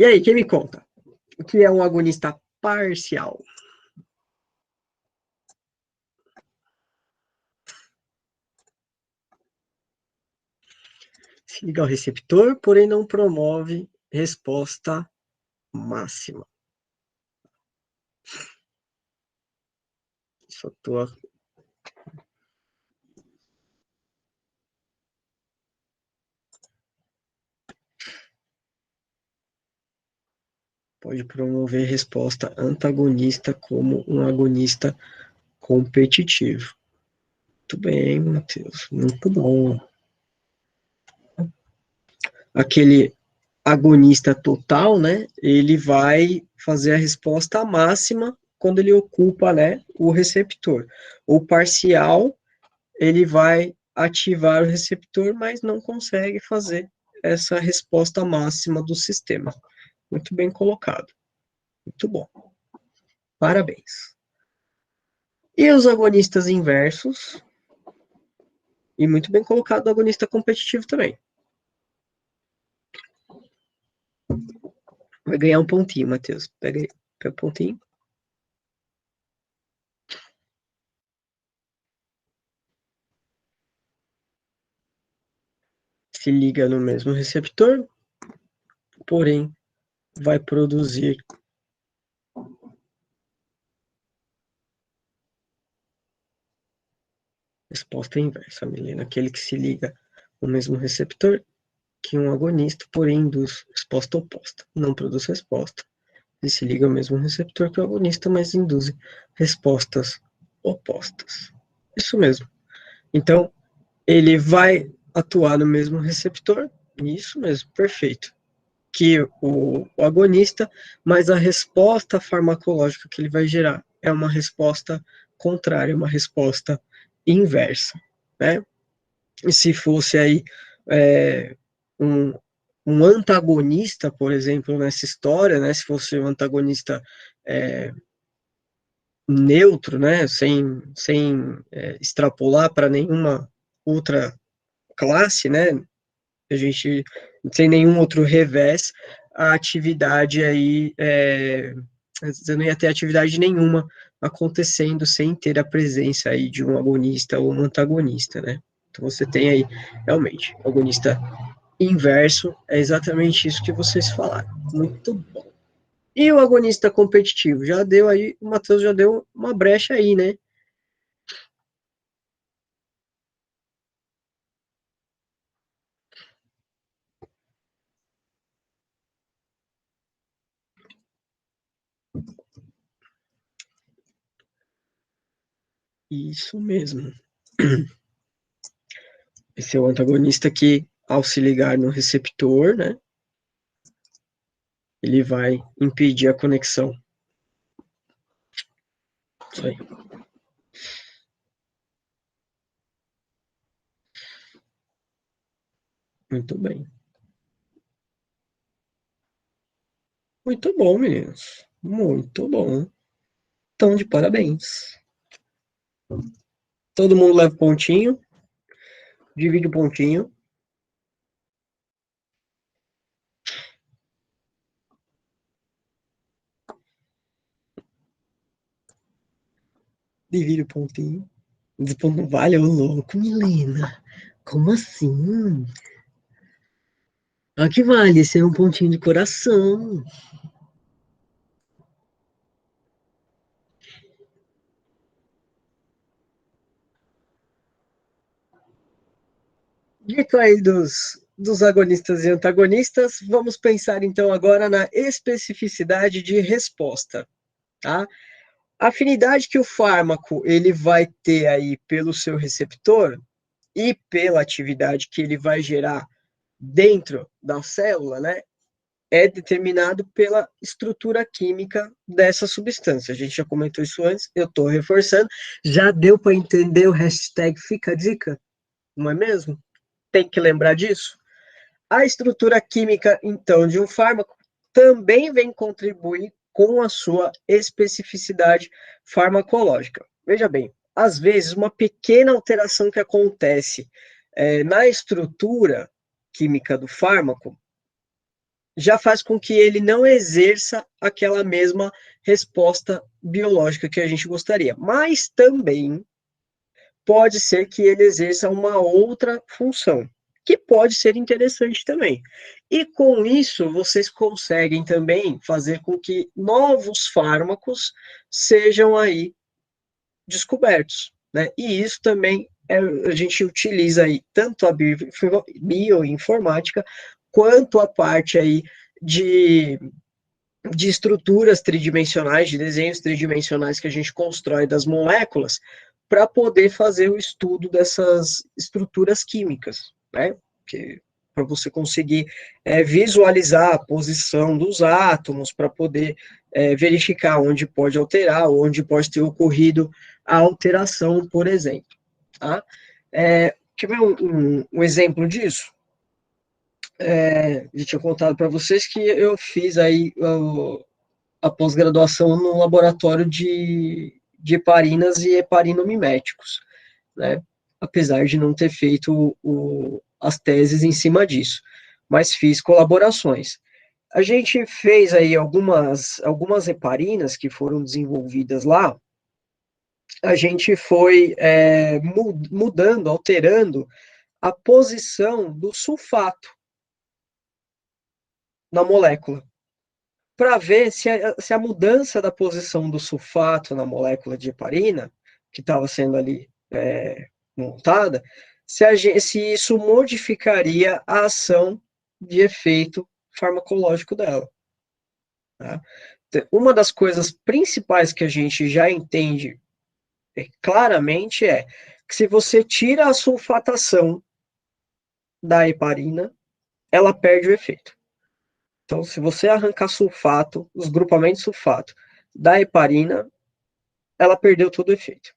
E aí, quem me conta? O que é um agonista parcial? Se liga ao receptor, porém não promove resposta máxima. Só tô... Pode promover resposta antagonista como um agonista competitivo. Muito bem, Matheus. Muito bom. Aquele agonista total, né? Ele vai fazer a resposta máxima quando ele ocupa, né, o receptor. O parcial, ele vai ativar o receptor, mas não consegue fazer essa resposta máxima do sistema. Muito bem colocado. Muito bom. Parabéns. E os agonistas inversos? E muito bem colocado o agonista competitivo também. Vai ganhar um pontinho, Matheus. Pega o pontinho. Se liga no mesmo receptor, porém vai produzir resposta inversa, Milena. Aquele que se liga no mesmo receptor que um agonista, porém induz resposta oposta. Não produz resposta. Ele se liga ao mesmo receptor que o agonista, mas induz respostas opostas. Isso mesmo. Então, ele vai atuar no mesmo receptor, isso mesmo, perfeito, que o agonista, mas a resposta farmacológica que ele vai gerar é uma resposta contrária, uma resposta inversa, né? E se fosse aí um, um antagonista, por exemplo, nessa história, né? Se fosse um antagonista neutro, né? Sem extrapolar para nenhuma outra classe, né? A gente sem nenhum outro revés, a atividade aí, você não ia ter atividade nenhuma acontecendo sem ter a presença aí de um agonista ou um antagonista, né? Então você tem aí, realmente, agonista inverso, é exatamente isso que vocês falaram. Muito bom. E o agonista competitivo? Já deu aí, o Matheus já deu uma brecha aí, né? Isso mesmo. Esse é o antagonista que, ao se ligar no receptor, né, ele vai impedir a conexão. Isso aí. Muito bem. Muito bom, meninos. Muito bom. Então, de parabéns. Todo mundo leva pontinho. Divide o pontinho. Divide o pontinho. Depois não vale, ô louco, Milena. Como assim? Ah, que vale, esse é um pontinho de coração. Dito aí dos agonistas e antagonistas, vamos pensar então agora na especificidade de resposta, tá? A afinidade que o fármaco ele vai ter aí pelo seu receptor e pela atividade que ele vai gerar dentro da célula, né, é determinado pela estrutura química dessa substância. A gente já comentou isso antes, eu estou reforçando. Já deu para entender o hashtag Fica a Dica? Não é mesmo? Tem que lembrar disso? A estrutura química, então, de um fármaco também vem contribuir com a sua especificidade farmacológica. Veja bem, às vezes, uma pequena alteração que acontece na estrutura química do fármaco já faz com que ele não exerça aquela mesma resposta biológica que a gente gostaria. Mas também pode ser que ele exerça uma outra função, que pode ser interessante também. E com isso, vocês conseguem também fazer com que novos fármacos sejam aí descobertos, né? E isso também a gente utiliza aí tanto a bioinformática quanto a parte aí de, de estruturas tridimensionais, de desenhos tridimensionais que a gente constrói das moléculas para poder fazer o estudo dessas estruturas químicas, né? Para você conseguir visualizar a posição dos átomos, para poder verificar onde pode alterar, onde pode ter ocorrido a alteração, por exemplo. Tá? Quer ver um exemplo disso? Eu tinha contado para vocês que eu fiz aí a pós-graduação no laboratório de heparinas e heparinomiméticos, né? Apesar de não ter feito as teses em cima disso, mas fiz colaborações. A gente fez aí algumas heparinas que foram desenvolvidas lá, a gente foi mudando, alterando a posição do sulfato na molécula, para ver se a mudança da posição do sulfato na molécula de heparina, que estava sendo ali montada, se isso modificaria a ação de efeito farmacológico dela. Tá? Uma das coisas principais que a gente já entende claramente é que se você tira a sulfatação da heparina, ela perde o efeito. Então, se você arrancar sulfato, os grupamentos de sulfato da heparina, ela perdeu todo o efeito.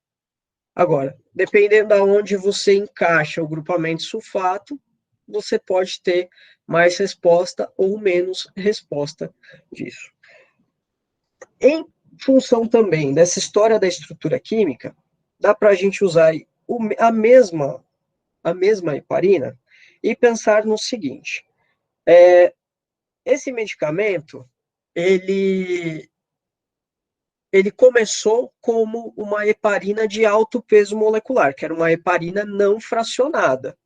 Agora, dependendo de onde você encaixa o grupamento de sulfato, você pode ter mais resposta ou menos resposta disso. Em função também dessa história da estrutura química, dá para a gente usar a mesma heparina e pensar no seguinte: esse medicamento ele começou como uma heparina de alto peso molecular, que era uma heparina não fracionada,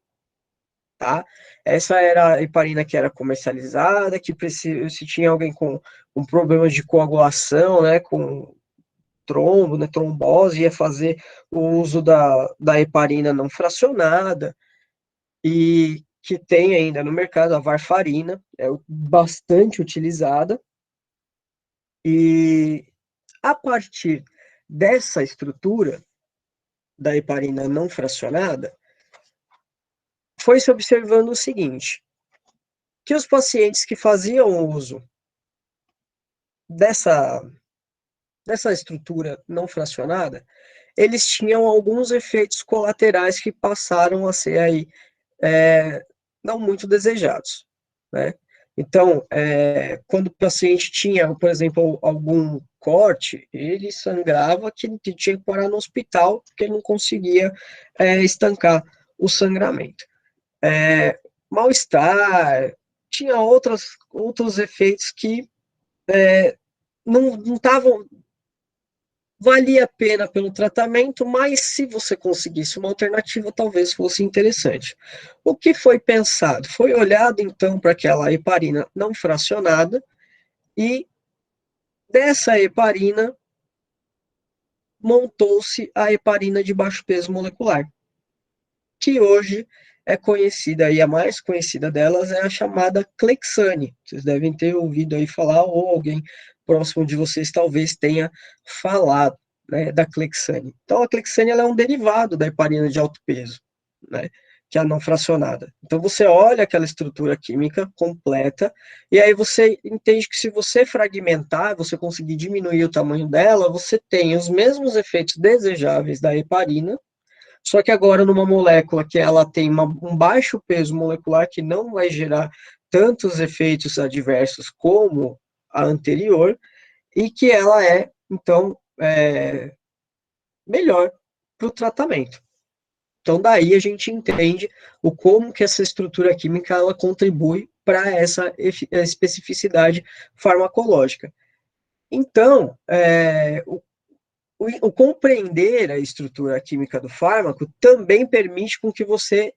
tá? Essa era a heparina que era comercializada, que se tinha alguém com problemas de coagulação, né, com trombo, né, trombose, ia fazer o uso da heparina não fracionada, e que tem ainda no mercado a varfarina, é bastante utilizada, e a partir dessa estrutura da heparina não fracionada, foi se observando o seguinte, que os pacientes que faziam uso dessa estrutura não fracionada, eles tinham alguns efeitos colaterais que passaram a ser aí não muito desejados, né? Então, quando o paciente tinha, por exemplo, algum corte, ele sangrava que tinha que parar no hospital porque ele não conseguia estancar o sangramento. Mal-estar, tinha outros efeitos que não estavam. Valia a pena pelo tratamento, mas se você conseguisse uma alternativa, talvez fosse interessante. O que foi pensado? Foi olhado, então, para aquela heparina não fracionada e dessa heparina montou-se a heparina de baixo peso molecular, que hoje é conhecida, e a mais conhecida delas é a chamada Clexane. Vocês devem ter ouvido aí falar, ou alguém próximo de vocês talvez tenha falado, né, da Clexane. Então, a Clexane ela é um derivado da heparina de alto peso, né, que é a não fracionada. Então, você olha aquela estrutura química completa, e aí você entende que se você fragmentar, você conseguir diminuir o tamanho dela, você tem os mesmos efeitos desejáveis da heparina, só que agora numa molécula que ela tem um baixo peso molecular que não vai gerar tantos efeitos adversos como a anterior e que ela então, melhor para o tratamento. Então daí a gente entende o como que essa estrutura química ela contribui para essa especificidade farmacológica. Então, o compreender a estrutura química do fármaco também permite com que você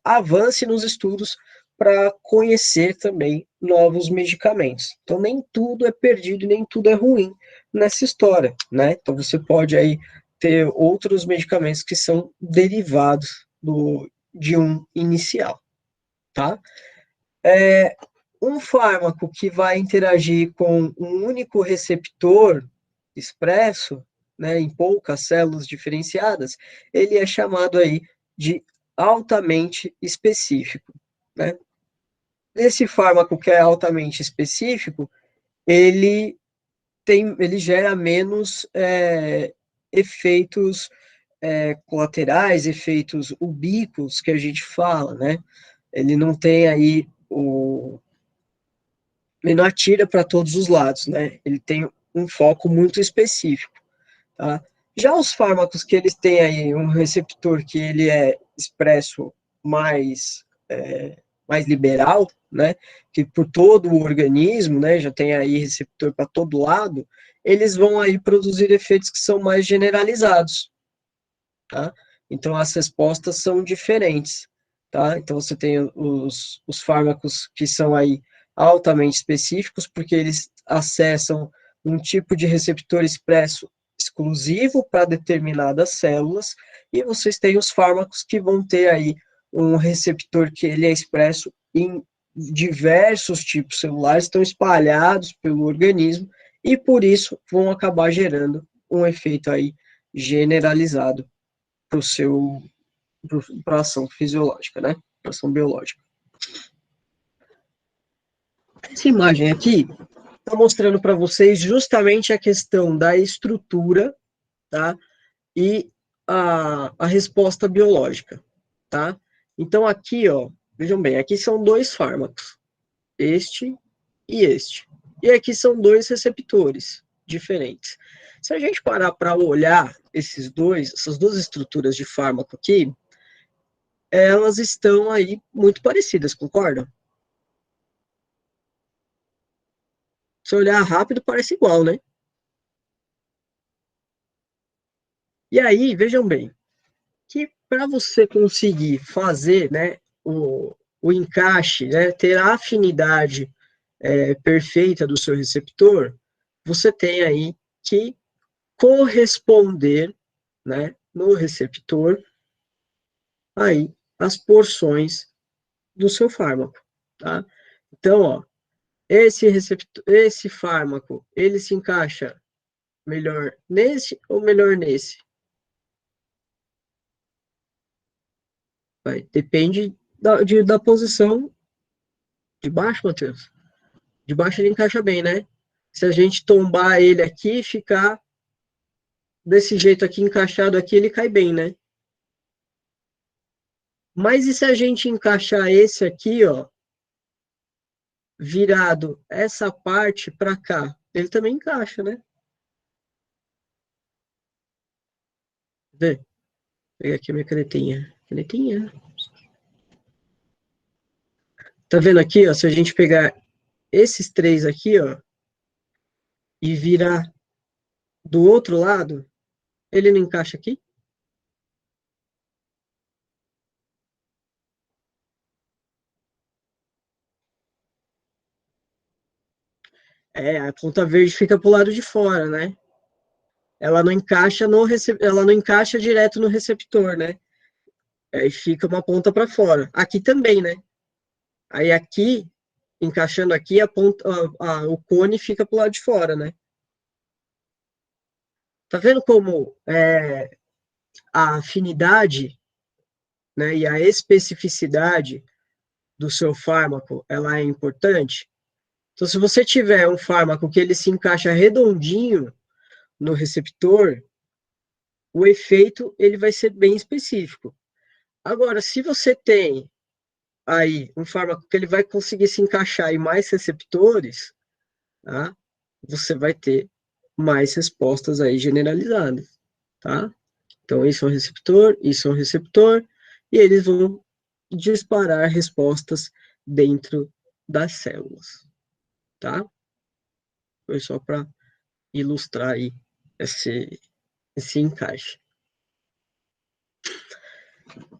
avance nos estudos para conhecer também novos medicamentos. Então, nem tudo é perdido e nem tudo é ruim nessa história, né? Então, você pode aí ter outros medicamentos que são derivados de um inicial, tá? Um fármaco que vai interagir com um único receptor expresso, né, em poucas células diferenciadas, ele é chamado aí de altamente específico, né? Esse fármaco que é altamente específico, ele gera menos efeitos colaterais, efeitos ubíquos que a gente fala, né? Ele não tem aí ele não atira para todos os lados, né? Ele tem um foco muito específico, tá? Já os fármacos que eles têm aí um receptor que ele é expresso mais, mais liberal, né? Que por todo o organismo, né? Já tem aí receptor para todo lado, eles vão aí produzir efeitos que são mais generalizados, tá? Então as respostas são diferentes, tá? Então você tem os fármacos que são aí altamente específicos, porque eles acessam um tipo de receptor expresso exclusivo para determinadas células, e vocês têm os fármacos que vão ter aí um receptor que ele é expresso em diversos tipos celulares, estão espalhados pelo organismo, e por isso vão acabar gerando um efeito aí generalizado para a ação fisiológica, né? Para ação biológica. Essa imagem aqui está mostrando para vocês justamente a questão da estrutura, tá? E a resposta biológica, tá? Então aqui, ó, vejam bem, aqui são dois fármacos, este e este. E aqui são dois receptores diferentes. Se a gente parar para olhar essas duas estruturas de fármaco aqui, elas estão aí muito parecidas, concordam? Se olhar rápido, parece igual, né? E aí, vejam bem, que para você conseguir fazer, né, o encaixe, né, ter a afinidade perfeita do seu receptor, você tem aí que corresponder, né, no receptor aí as porções do seu fármaco, tá? Então, ó, esse fármaco, ele se encaixa melhor nesse ou melhor nesse? Depende da posição de baixo, Matheus. De baixo ele encaixa bem, né? Se a gente tombar ele aqui e ficar desse jeito aqui, encaixado aqui, ele cai bem, né? Mas e se a gente encaixar esse aqui, ó, virado essa parte para cá? Ele também encaixa, né? Vê? Vou pegar aqui a minha canetinha. Canetinha. Tá vendo aqui, ó? Se a gente pegar esses três aqui, ó, e virar do outro lado, ele não encaixa aqui? A ponta verde fica pro lado de fora, né? Ela não encaixa ela não encaixa direto no receptor, né? Aí fica uma ponta para fora. Aqui também, né? Aí aqui, encaixando aqui, a ponta, o cone fica pro lado de fora, né? Tá vendo como a afinidade, né, e a especificidade do seu fármaco, ela é importante? Então, se você tiver um fármaco que ele se encaixa redondinho no receptor, o efeito ele vai ser bem específico. Agora, se você tem aí um fármaco que ele vai conseguir se encaixar em mais receptores, tá? Você vai ter mais respostas aí generalizadas, tá? Então, isso é um receptor, e eles vão disparar respostas dentro das células, tá? Foi só para ilustrar aí esse encaixe.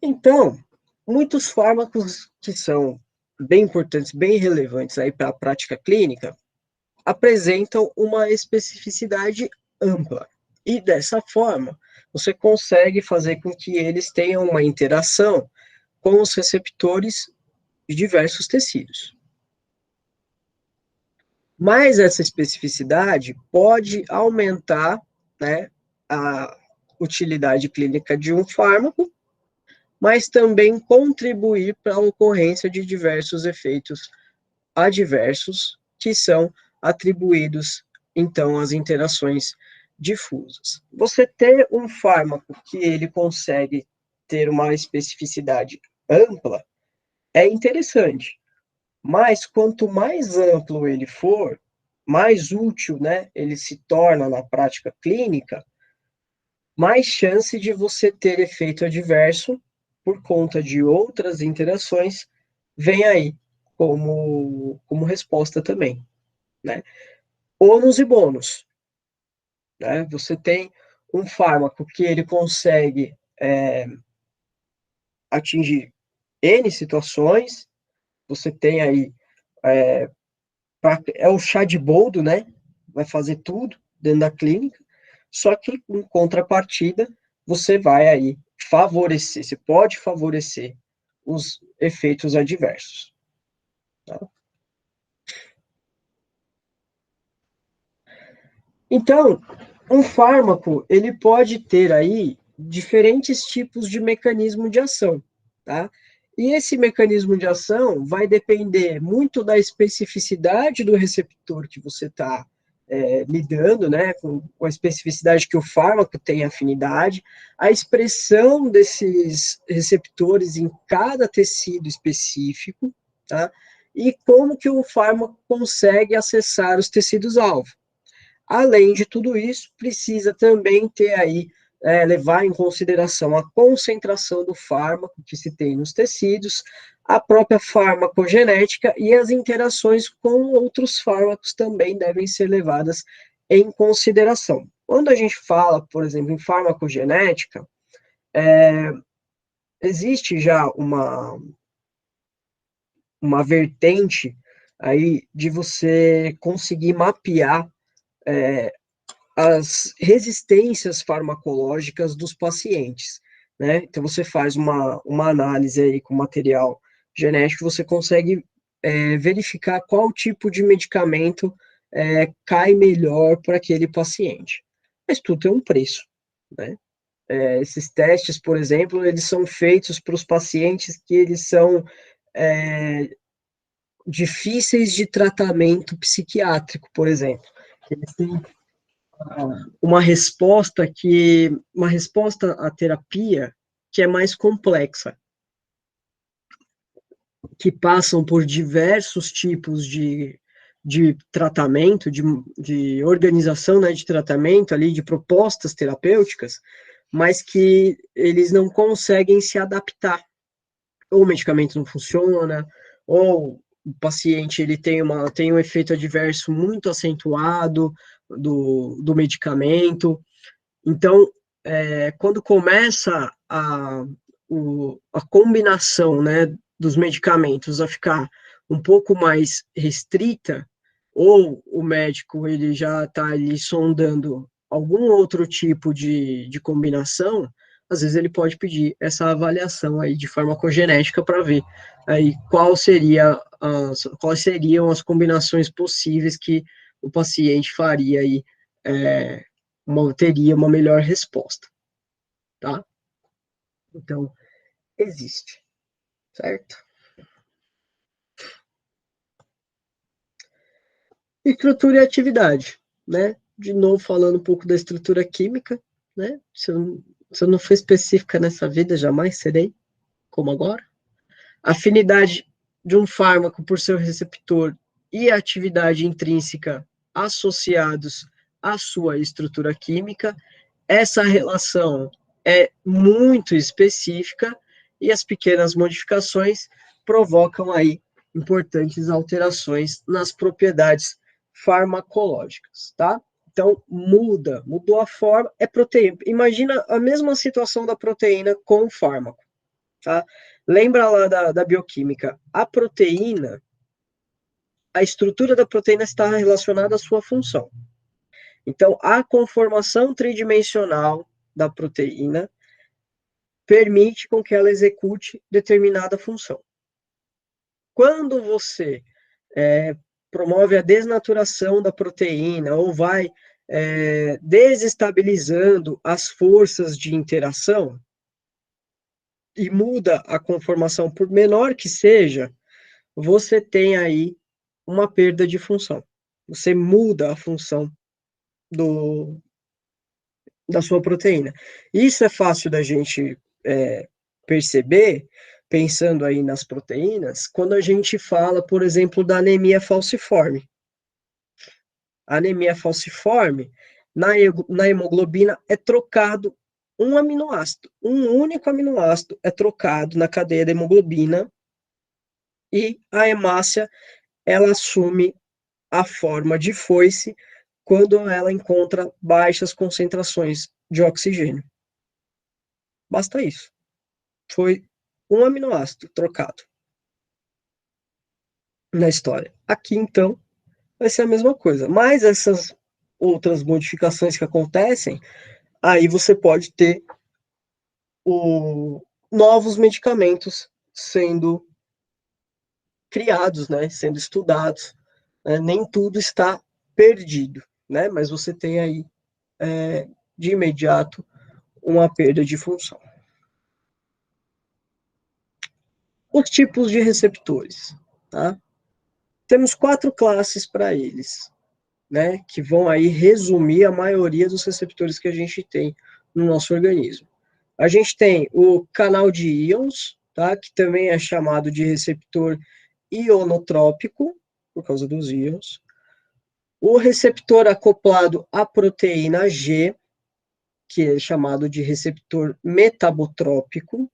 Então, muitos fármacos que são bem importantes, bem relevantes aí para a prática clínica, apresentam uma especificidade ampla. E dessa forma, você consegue fazer com que eles tenham uma interação com os receptores de diversos tecidos. Mas essa especificidade pode aumentar, né, a utilidade clínica de um fármaco, mas também contribuir para a ocorrência de diversos efeitos adversos que são atribuídos, então, às interações difusas. Você ter um fármaco que ele consegue ter uma especificidade ampla é interessante, mas quanto mais amplo ele for, mais útil, né, ele se torna na prática clínica, mais chance de você ter efeito adverso por conta de outras interações vem aí como resposta também, né? Ônus e bônus, né? Você tem um fármaco que ele consegue atingir N situações, você tem aí, é o chá de boldo, né? Vai fazer tudo dentro da clínica, só que em contrapartida, você vai aí favorecer, você pode favorecer os efeitos adversos. Tá? Então, um fármaco, ele pode ter aí diferentes tipos de mecanismo de ação, tá? E esse mecanismo de ação vai depender muito da especificidade do receptor que você está lidando, né, com a especificidade que o fármaco tem afinidade, a expressão desses receptores em cada tecido específico, tá? E como que o fármaco consegue acessar os tecidos-alvo. Além de tudo isso, precisa também ter aí, levar em consideração a concentração do fármaco que se tem nos tecidos, a própria farmacogenética e as interações com outros fármacos também devem ser levadas em consideração. Quando a gente fala, por exemplo, em farmacogenética, existe já uma vertente aí de você conseguir mapear as resistências farmacológicas dos pacientes, né? Então, você faz uma análise aí com material genético, você consegue verificar qual tipo de medicamento cai melhor para aquele paciente. Mas tudo tem um preço, né? Esses testes, por exemplo, eles são feitos para os pacientes que eles são difíceis de tratamento psiquiátrico, por exemplo. Eles têm uma resposta à terapia que é mais complexa, que passam por diversos tipos de tratamento, de organização, né, de tratamento ali, de propostas terapêuticas, mas que eles não conseguem se adaptar. Ou o medicamento não funciona, ou o paciente ele tem um efeito adverso muito acentuado do medicamento. Então, quando começa a combinação, né, dos medicamentos a ficar um pouco mais restrita, ou o médico ele já está ali sondando algum outro tipo de combinação, às vezes ele pode pedir essa avaliação aí de farmacogenética para ver aí quais seriam as combinações possíveis que o paciente faria aí, teria uma melhor resposta, tá? Então, existe, certo? Estrutura e atividade, né? De novo, falando um pouco da estrutura química, né? Se eu não for específica nessa vida, jamais serei, como agora. Afinidade de um fármaco por seu receptor e a atividade intrínseca associados à sua estrutura química. Essa relação é muito específica e as pequenas modificações provocam aí importantes alterações nas propriedades farmacológicas, tá? Então, mudou a forma, é proteína. Imagina a mesma situação da proteína com o fármaco, tá? Lembra lá da bioquímica, a proteína, a estrutura da proteína está relacionada à sua função. Então, a conformação tridimensional da proteína permite com que ela execute determinada função. Quando você promove a desnaturação da proteína ou vai desestabilizando as forças de interação e muda a conformação, por menor que seja, você tem aí uma perda de função. Você muda a função da sua proteína. Isso é fácil da gente perceber, pensando aí nas proteínas, quando a gente fala, por exemplo, da anemia falciforme. A anemia falciforme, na hemoglobina, é trocado um aminoácido, um único aminoácido é trocado na cadeia da hemoglobina e a hemácia, ela assume a forma de foice quando ela encontra baixas concentrações de oxigênio. Basta isso. Foi um aminoácido trocado na história. Aqui, então, vai ser a mesma coisa. Mas essas outras modificações que acontecem, aí você pode ter novos medicamentos sendo criados, né, sendo estudados. Né? Nem tudo está perdido, né? Mas você tem aí, de imediato, uma perda de função. Os tipos de receptores, tá? Temos 4 classes para eles, né, que vão aí resumir a maioria dos receptores que a gente tem no nosso organismo. A gente tem o canal de íons, tá, que também é chamado de receptor ionotrópico, por causa dos íons. O receptor acoplado à proteína G, que é chamado de receptor metabotrópico.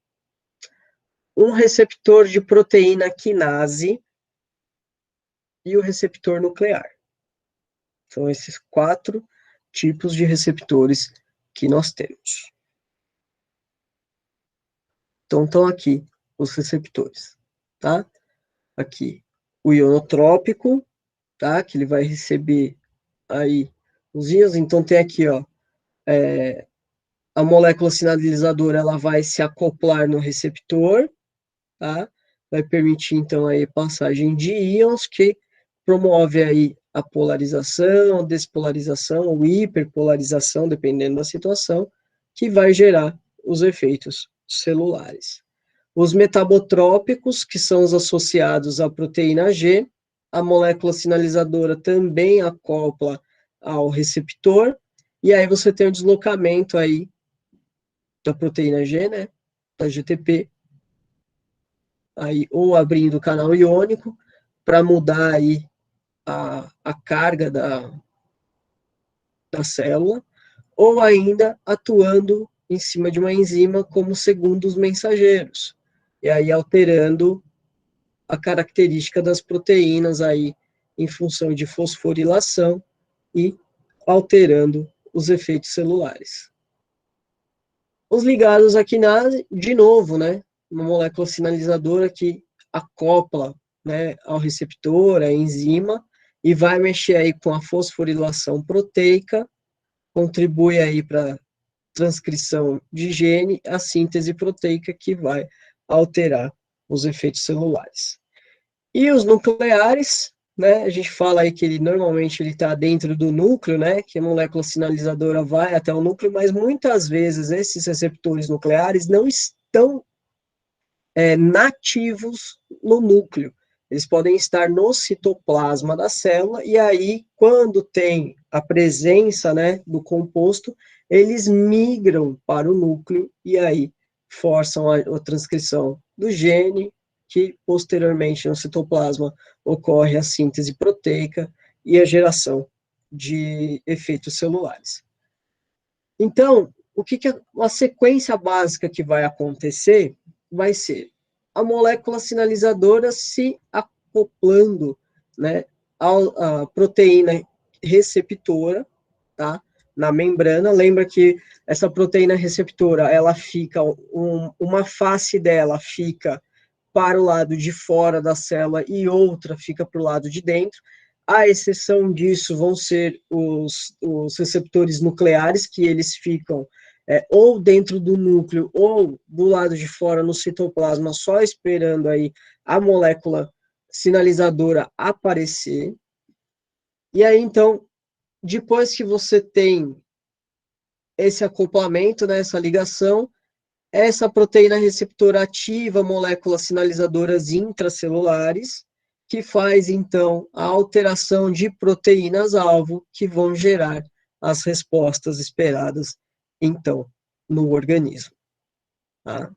Um receptor de proteína quinase e o receptor nuclear. São esses 4 tipos de receptores que nós temos. Então, estão aqui os receptores, tá? Aqui, o ionotrópico, tá? Que ele vai receber aí os íons. Então, tem aqui, ó, a molécula sinalizadora, ela vai se acoplar no receptor, tá? Vai permitir, então, aí passagem de íons que promove aí a polarização, a despolarização ou hiperpolarização, dependendo da situação, que vai gerar os efeitos celulares. Os metabotrópicos, que são os associados à proteína G, a molécula sinalizadora também acopla ao receptor, e aí você tem o deslocamento aí da proteína G, né, da GTP, aí, ou abrindo o canal iônico, para mudar aí a carga da célula, ou ainda atuando em cima de uma enzima como segundos mensageiros, e aí alterando a característica das proteínas aí em função de fosforilação e alterando os efeitos celulares. Os ligados à quinase, de novo, né, uma molécula sinalizadora que acopla, né, ao receptor, a enzima, e vai mexer aí com a fosforilação proteica, contribui aí para transcrição de gene, a síntese proteica que vai alterar os efeitos celulares. E os nucleares, né, a gente fala aí que ele normalmente ele está dentro do núcleo, né, que a molécula sinalizadora vai até o núcleo, mas muitas vezes esses receptores nucleares não estão nativos no núcleo. Eles podem estar no citoplasma da célula, e aí, quando tem a presença, né, do composto, eles migram para o núcleo, e aí forçam a transcrição do gene, que posteriormente no citoplasma ocorre a síntese proteica e a geração de efeitos celulares. Então, o que a sequência básica que vai acontecer vai ser a molécula sinalizadora se acoplando, né, a proteína receptora, tá, na membrana. Lembra que essa proteína receptora, ela fica, uma face dela fica para o lado de fora da célula e outra fica para o lado de dentro. A exceção disso vão ser os receptores nucleares, que eles ficam ou dentro do núcleo ou do lado de fora no citoplasma, só esperando aí a molécula sinalizadora aparecer. E aí, então, depois que você tem esse acoplamento, né, essa ligação, essa proteína receptora ativa moléculas sinalizadoras intracelulares, que faz, então, a alteração de proteínas-alvo, que vão gerar as respostas esperadas, então, no organismo. Tá? A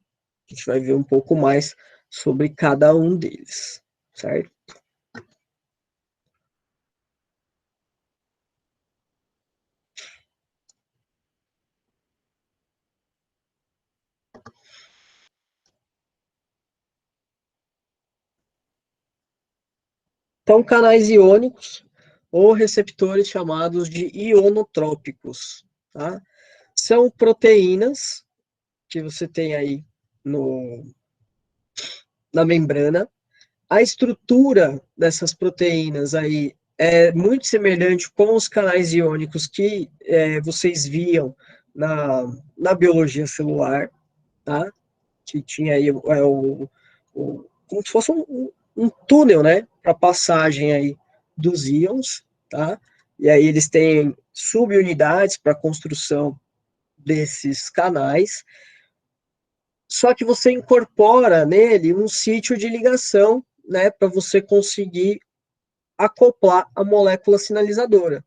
gente vai ver um pouco mais sobre cada um deles, certo? Então, canais iônicos ou receptores chamados de ionotrópicos, tá? São proteínas que você tem aí no, na membrana. A estrutura dessas proteínas aí é muito semelhante com os canais iônicos que vocês viam na biologia celular, tá? Que tinha aí como se fosse um túnel, né, para passagem aí dos íons, tá? E aí eles têm subunidades para construção desses canais, só que você incorpora nele um sítio de ligação, né, para você conseguir acoplar a molécula sinalizadora,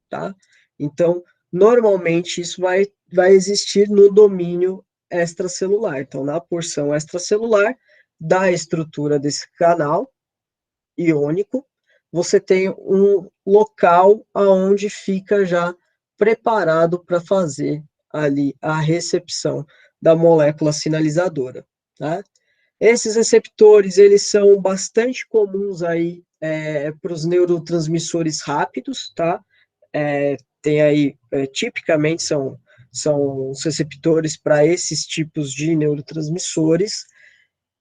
tá? Então, normalmente isso vai existir no domínio extracelular. Então, na porção extracelular da estrutura desse canal iônico, você tem um local aonde fica já preparado para fazer ali a recepção da molécula sinalizadora, tá? Esses receptores, eles são bastante comuns aí para os neurotransmissores rápidos, tá? Tem aí, tipicamente, são os receptores para esses tipos de neurotransmissores.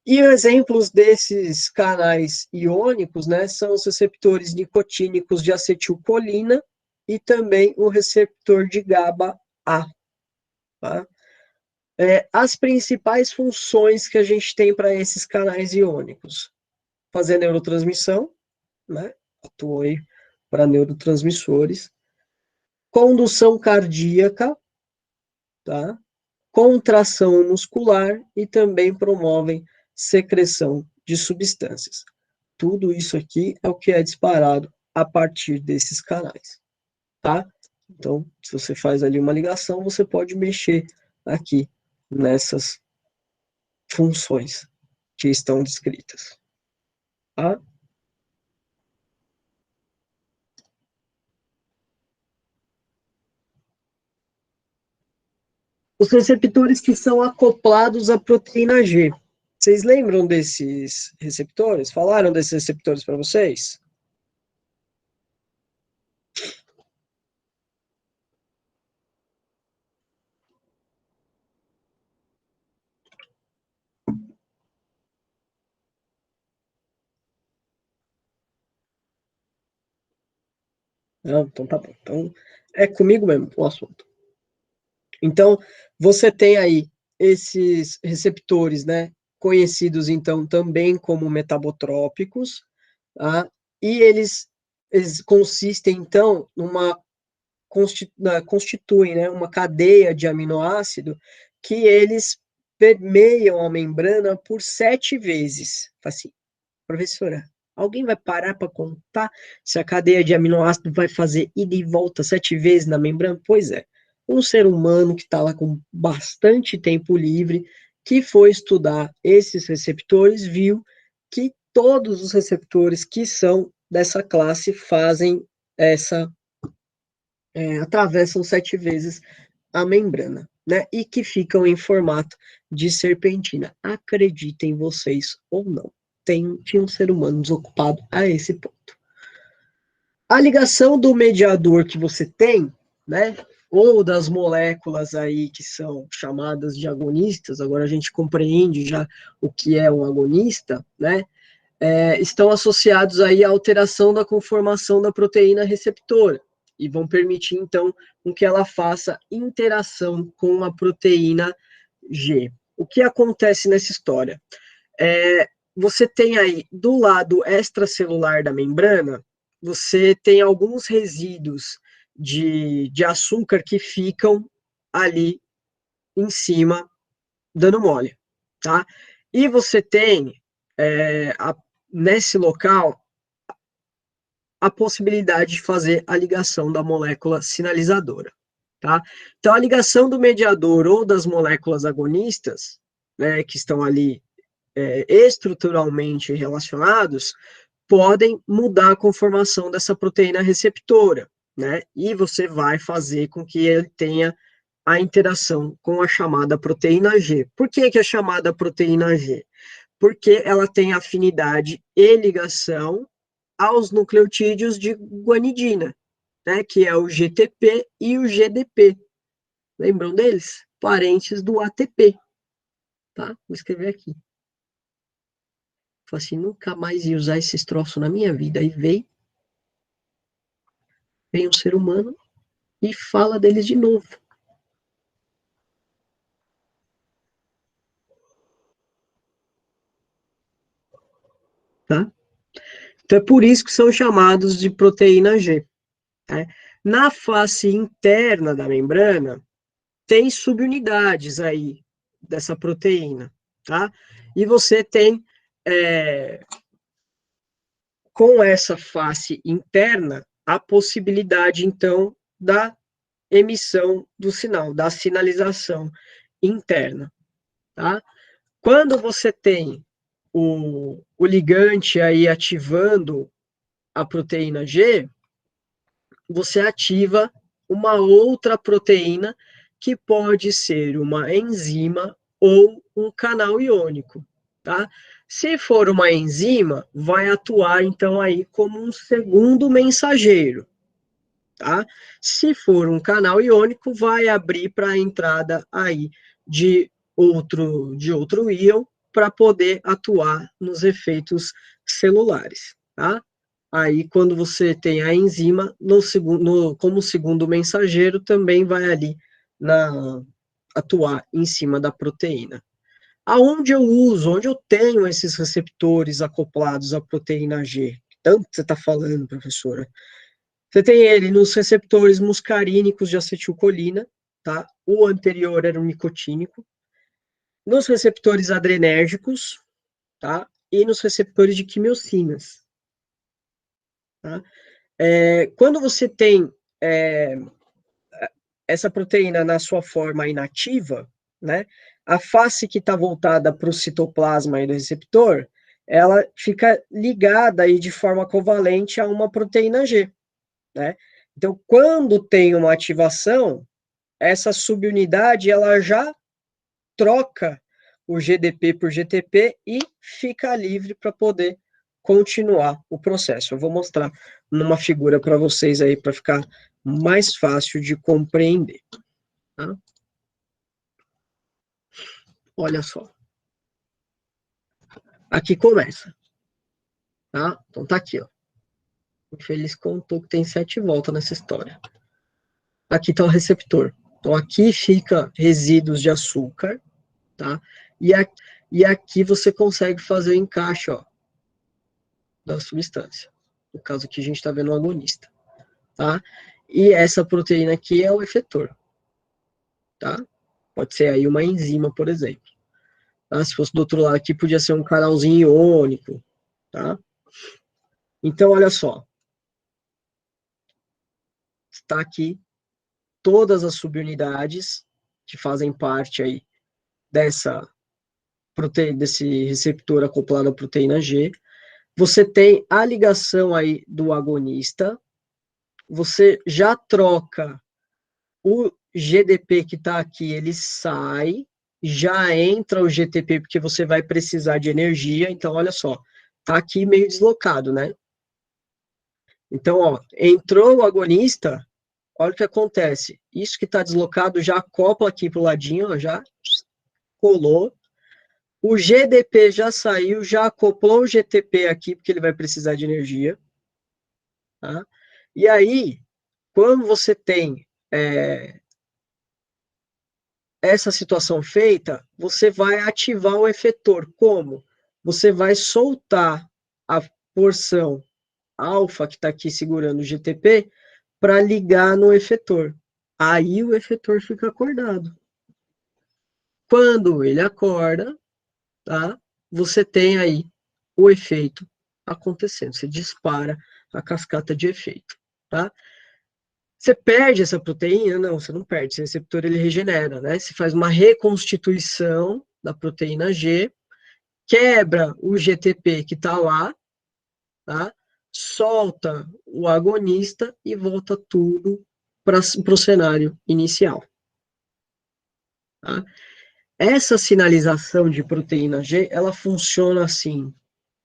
E exemplos desses canais iônicos, né, são os receptores nicotínicos de acetilcolina e também o receptor de GABA-A, tá? As principais funções que a gente tem para esses canais iônicos: fazer neurotransmissão, né? Atuou aí para neurotransmissores, condução cardíaca, tá? Contração muscular e também promovem secreção de substâncias. Tudo isso aqui é o que é disparado a partir desses canais, tá? Então, se você faz ali uma ligação, você pode mexer aqui nessas funções que estão descritas, tá? Os receptores que são acoplados à proteína G. Vocês lembram desses receptores? Falaram desses receptores para vocês? Não, então tá bom. Então é comigo mesmo o assunto. Então, você tem aí esses receptores, né, conhecidos então também como metabotrópicos, tá? E eles consistem então constituem, né, uma cadeia de aminoácido que eles permeiam a membrana por 7 vezes. Assim, professora, alguém vai parar para contar se a cadeia de aminoácido vai fazer ida e volta 7 vezes na membrana? Pois é. Um ser humano que está lá com bastante tempo livre, que foi estudar esses receptores, viu que todos os receptores que são dessa classe fazem essa, atravessam 7 vezes a membrana, né? E que ficam em formato de serpentina. Acreditem vocês ou não. tinha um ser humano desocupado a esse ponto. A ligação do mediador que você tem, né, ou das moléculas aí que são chamadas de agonistas, agora a gente compreende já o que é um agonista, né, estão associados aí à alteração da conformação da proteína receptora e vão permitir, então, com que ela faça interação com a proteína G. O que acontece nessa história? Você tem aí, do lado extracelular da membrana, você tem alguns resíduos de açúcar que ficam ali em cima, dando mole, tá? E você tem, nesse local, a possibilidade de fazer a ligação da molécula sinalizadora, tá? Então, a ligação do mediador ou das moléculas agonistas, né, que estão ali estruturalmente relacionados, podem mudar a conformação dessa proteína receptora, né? E você vai fazer com que ele tenha a interação com a chamada proteína G. Por que é chamada proteína G? Porque ela tem afinidade e ligação aos nucleotídeos de guanidina, né? Que é o GTP e o GDP. Lembram deles? Parentes do ATP. Tá? Vou escrever aqui. Falei assim, nunca mais ia usar esses troços na minha vida. Aí vem um ser humano e fala deles de novo. Tá? Então é por isso que são chamados de proteína G. Né? Na face interna da membrana, tem subunidades aí dessa proteína. Tá? E você tem, com essa face interna, a possibilidade, então, da emissão do sinal, da sinalização interna. Tá? Quando você tem o ligante aí ativando a proteína G, você ativa uma outra proteína que pode ser uma enzima ou um canal iônico, tá? Se for uma enzima, vai atuar então aí como um segundo mensageiro, tá? Se for um canal iônico, vai abrir para a entrada aí de outro íon para poder atuar nos efeitos celulares, tá? Aí, quando você tem a enzima, como segundo mensageiro, também vai ali atuar em cima da proteína. Aonde eu uso, onde eu tenho esses receptores acoplados à proteína G? Tanto você está falando, professora. Você tem ele nos receptores muscarínicos de acetilcolina, tá? O anterior era o nicotínico. Nos receptores adrenérgicos, tá? E nos receptores de quimiocinas, tá? Quando você tem essa proteína na sua forma inativa, né? A face que está voltada para o citoplasma aí do receptor, ela fica ligada aí de forma covalente a uma proteína G, né? Então, quando tem uma ativação, essa subunidade ela já troca o GDP por GTP e fica livre para poder continuar o processo. Eu vou mostrar numa figura para vocês aí para ficar mais fácil de compreender. Tá? Olha só. Aqui começa. Tá? Então tá aqui, ó. O Feliz contou que tem 7 voltas nessa história. Aqui está o receptor. Então aqui fica resíduos de açúcar, tá? E aqui você consegue fazer o encaixe, ó, da substância. No caso aqui a gente está vendo o agonista, tá? E essa proteína aqui é o efetor, tá? Pode ser aí uma enzima, por exemplo. Tá? Se fosse do outro lado aqui, podia ser um canalzinho iônico, tá? Então, olha só. Está aqui todas as subunidades que fazem parte aí desse receptor acoplado à proteína G. Você tem a ligação aí do agonista, você já troca o GDP que está aqui, ele sai, já entra o GTP, porque você vai precisar de energia. Então, olha só, tá aqui meio deslocado, né? Então, ó, entrou o agonista, olha o que acontece. Isso que está deslocado já acopla aqui para o ladinho, ó, já colou. O GDP já saiu, já acoplou o GTP aqui, porque ele vai precisar de energia. Tá? E aí, quando você tem essa situação feita, você vai ativar o efetor. Como? Você vai soltar a porção alfa que está aqui segurando o GTP para ligar no efetor. Aí o efetor fica acordado. Quando ele acorda, tá? Você tem aí o efeito acontecendo. Você dispara a cascata de efeito, tá? Você perde essa proteína? Não, você não perde. Esse receptor ele regenera, né? Você faz uma reconstituição da proteína G, quebra o GTP que está lá, tá? Solta o agonista e volta tudo para o cenário inicial. Tá? Essa sinalização de proteína G, ela funciona assim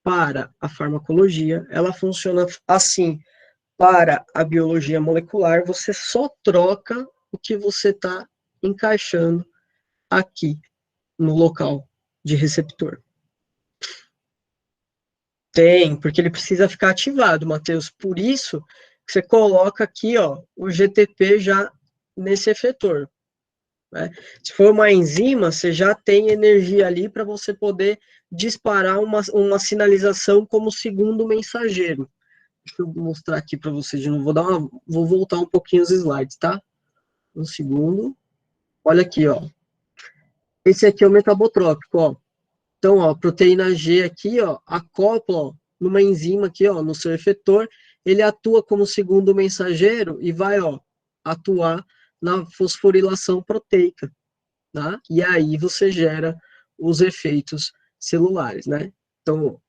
para a farmacologia, ela funciona assim para a biologia molecular, você só troca o que você está encaixando aqui no local de receptor. Tem, porque ele precisa ficar ativado, Matheus. Por isso que você coloca aqui, ó, o GTP já nesse efetor. Né? Se for uma enzima, você já tem energia ali para você poder disparar uma sinalização como segundo mensageiro. Deixa eu mostrar aqui para vocês de novo. Vou voltar um pouquinho os slides, tá? Um segundo. Olha aqui, ó. Esse aqui é o metabotrópico, ó. Então, ó, a proteína G aqui, ó, acopla, ó, numa enzima aqui, ó, no seu efetor, ele atua como segundo mensageiro e vai, ó, atuar na fosforilação proteica, tá? E aí você gera os efeitos celulares, né? Então,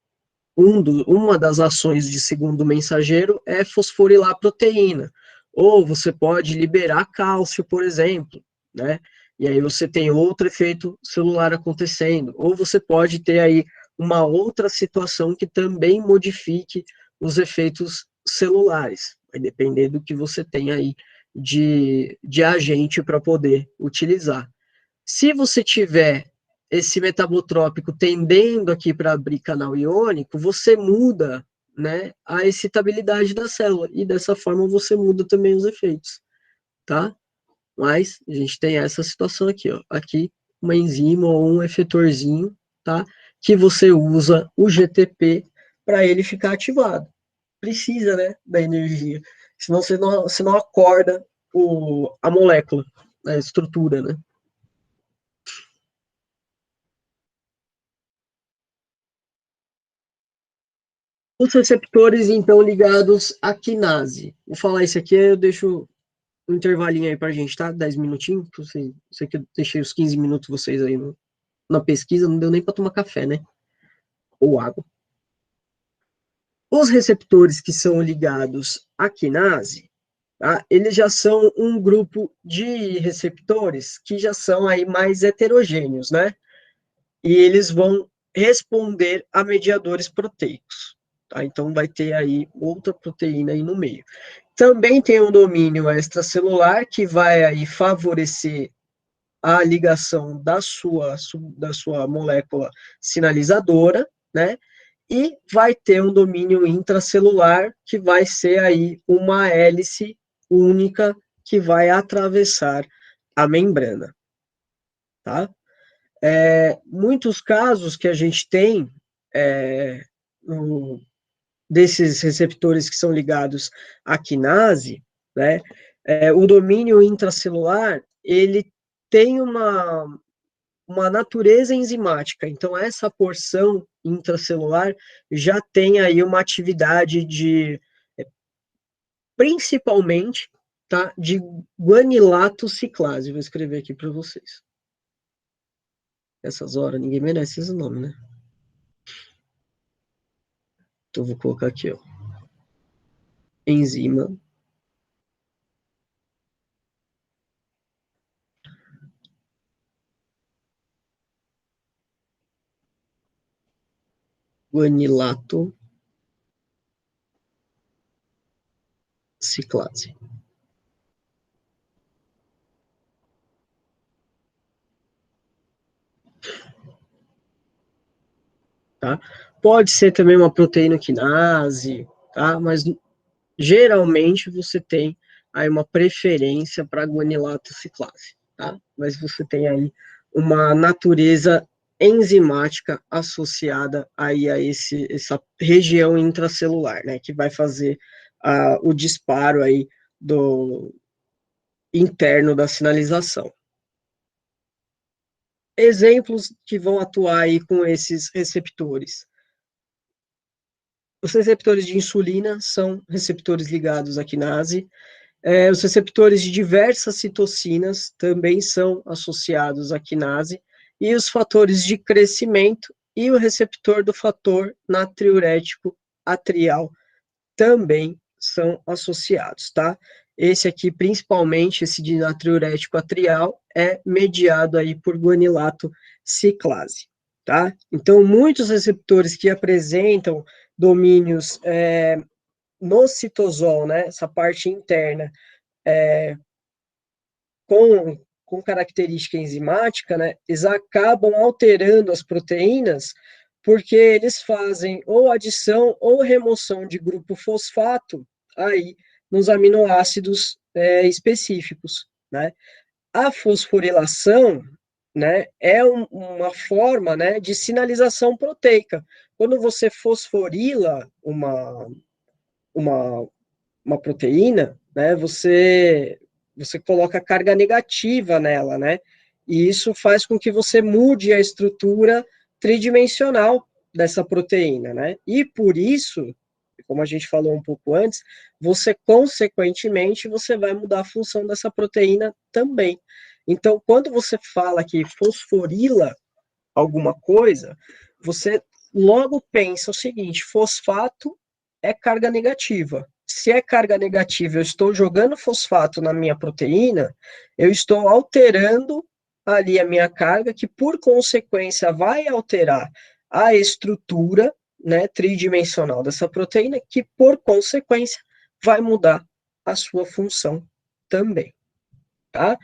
uma das ações de segundo mensageiro é fosforilar a proteína. Ou você pode liberar cálcio, por exemplo, né? E aí você tem outro efeito celular acontecendo. Ou você pode ter aí uma outra situação que também modifique os efeitos celulares. Vai depender do que você tem aí de agente para poder utilizar. Se você tiver esse metabotrópico tendendo aqui para abrir canal iônico, você muda, né, a excitabilidade da célula e dessa forma você muda também os efeitos, tá? Mas a gente tem essa situação aqui, ó, aqui uma enzima ou um efetorzinho, tá? Que você usa o GTP para ele ficar ativado. Precisa, né, da energia, senão você não acorda a molécula, a estrutura, né? Os receptores, então, ligados à quinase. Vou falar isso aqui, eu deixo um intervalinho aí pra gente, tá? 10 minutinhos. Sei que eu deixei os 15 minutos vocês aí na pesquisa, não deu nem para tomar café, né? Ou água. Os receptores que são ligados à quinase, tá? Eles já são um grupo de receptores que já são aí mais heterogêneos, né? E eles vão responder a mediadores proteicos. Tá? Então, vai ter aí outra proteína aí no meio. Também tem um domínio extracelular que vai aí favorecer a ligação da sua molécula sinalizadora, né? E vai ter um domínio intracelular que vai ser aí uma hélice única que vai atravessar a membrana, tá? Muitos casos que a gente tem é, desses receptores que são ligados à quinase, né, o domínio intracelular, ele tem uma natureza enzimática, então essa porção intracelular já tem aí uma atividade principalmente, tá, de guanilato ciclase, vou escrever aqui para vocês. Essas horas, ninguém merece esse nome, né? Então, vou colocar aqui, ó, enzima guanilato ciclase. Tá? Pode ser também uma proteína quinase, tá? Mas geralmente você tem aí uma preferência para guanilato ciclase, tá? Mas você tem aí uma natureza enzimática associada aí a essa região intracelular, né? Que vai fazer o disparo aí do interno da sinalização. Exemplos que vão atuar aí com esses receptores. Os receptores de insulina são receptores ligados à quinase. Os receptores de diversas citocinas também são associados à quinase. E os fatores de crescimento e o receptor do fator natriurético atrial também são associados, tá? Esse aqui, principalmente, esse de natriurético atrial, é mediado aí por guanilato ciclase, tá? Então, muitos receptores que apresentam domínios no citosol, né, essa parte interna, com característica enzimática, né, eles acabam alterando as proteínas porque eles fazem ou adição ou remoção de grupo fosfato aí nos aminoácidos específicos, né? A fosforilação, né, é uma forma, né, de sinalização proteica. Quando você fosforila uma, uma proteína, né, você coloca carga negativa nela, né? E isso faz com que você mude a estrutura tridimensional dessa proteína, né? E por isso, como a gente falou um pouco antes, você consequentemente você vai mudar a função dessa proteína também. Então, quando você fala que fosforila alguma coisa, você logo pensa o seguinte: fosfato é carga negativa. Se é carga negativa, eu estou jogando fosfato na minha proteína, eu estou alterando ali a minha carga, que por consequência vai alterar a estrutura, né, tridimensional dessa proteína, que por consequência vai mudar a sua função também, tá?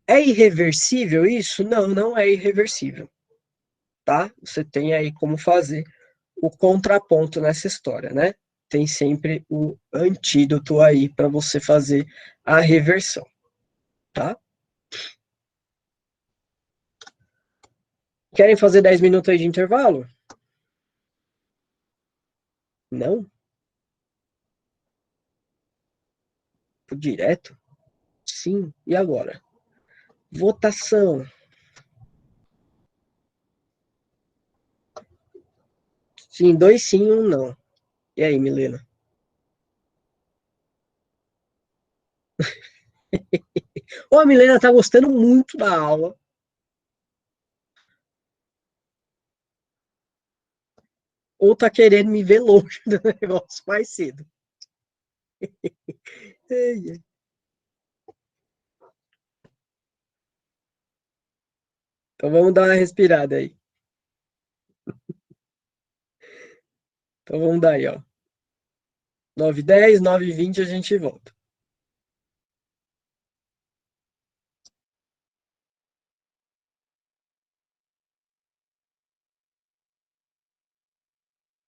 É irreversível isso? Não, não é irreversível, tá? Você tem aí como fazer o contraponto nessa história, né? Tem sempre o antídoto aí para você fazer a reversão, tá? Querem fazer 10 minutos aí de intervalo? Não? Direto? Sim. E agora? Votação. Sim, dois sim, um não. E aí, Milena? Ô, a Milena tá gostando muito da aula. Ou tá querendo me ver longe do negócio mais cedo. Então vamos dar uma respirada aí. Então vamos dar aí, ó. 9h10, 9h20 a gente volta.